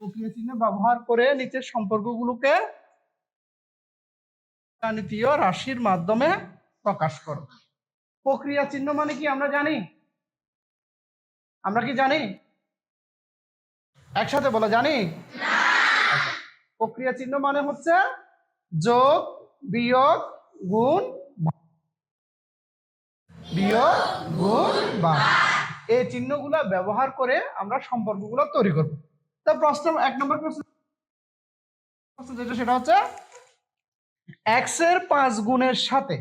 প্রক্রিয়া চিহ্ন ব্যবহার করে নিচের সম্পর্কগুলোকে গাণিতীয় রাশির মাধ্যমে প্রকাশ করো। প্রক্রিয়া চিহ্ন মানে কি আমরা জানি? আমরা কি জানি? একসাথে বলো, জানি? আচ্ছা, প্রক্রিয়া চিহ্ন মানে হচ্ছে যোগ, বিয়োগ, গুণ, বিয়োগ, গুণ, ভাগ। এই চিহ্নগুলো ব্যবহার করে আমরা সম্পর্কগুলো তৈরি করব। তো প্রশ্ন 1 নম্বর প্রশ্ন যেটা সেটা হচ্ছে x এর 5 গুণের সাথে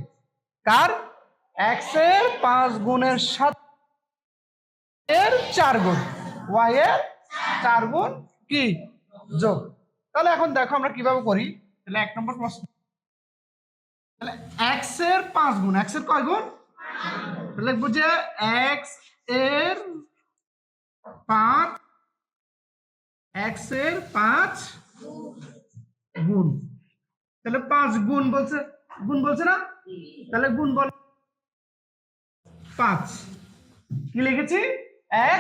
কার x এর 5 গুণের সাথে এর 4 গুণ y এর 4 গুণ কি যোগ। তাহলে এখন দেখো আমরা কিভাবে করি। তাহলে 1 নম্বর প্রশ্ন, তাহলে x এর 5 গুণ, x এর কয় গুণ? তাহলে লিখবো যে x এর 5, x এর 5 গুণ। তাহলে 5 গুণ বলছে না? তাহলে গুণ বল 5, কি লিখেছি?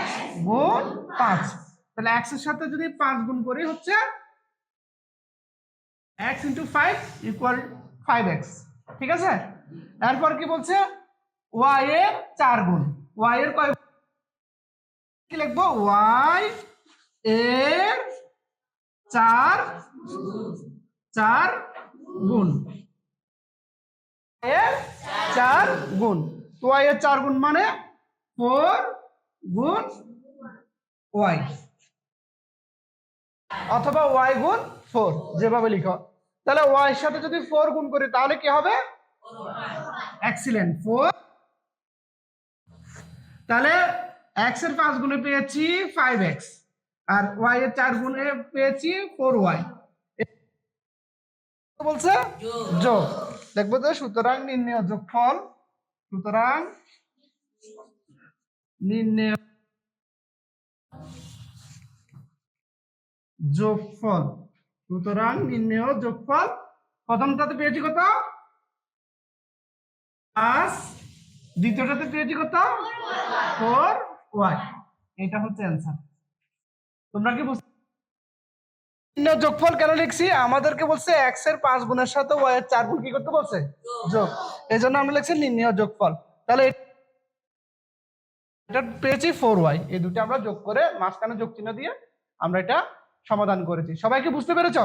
x গুণ 5। তাহলে x এর সাথে যদি 5 গুণ করি হচ্ছে x × 5 = 5x, ঠিক আছে? এরপর কি বলছে y এর 4 গুণ, y এর কয় কি লিখবো? y এর 4 গুণ, এর 4 গুণ। তো y এর 4 গুণ মানে 4 গুণ y, অথবা y গুণ 4, যেভাবে লিখো। তাহলে y এর সাথে যদি 4 গুণ করি তাহলে কি হবে? এক্সিলেন্ট, 4। তাহলে x এর 5 গুণে পেয়েছি 5x, আর y এর 4 গুণে পেয়েছি 4y। বলছে যোগ। দেখবো তো, সুতরাং নির্ণেয় যোগফল, সুতরাং নির্ণেয় যোগফল, সুতরাং নির্ণেয় যোগফল প্রথমটাতে পেয়েছি কত? 5, দ্বিতীয়টাতে পেয়েছি কত? 4y। এটা হচ্ছে অ্যান্সার। তোমরা কি বুঝতে? নির্ণেয় যোগফল কেন লিখছি? আমাদেরকে বলছে x এর 5 গুণের সাথে y এর 4 গুণ কি করতে বলছে? যোগ। এজন্য আমরা লিখছি নির্ণেয় যোগফল। তাহলে এটা পেয়েছি 4y, এই দুটো আমরা যোগ করে মাঝখানে যোগ চিহ্ন দিয়ে আমরা এটা সমাধান করেছি। সবাই কি বুঝতে পেরেছো?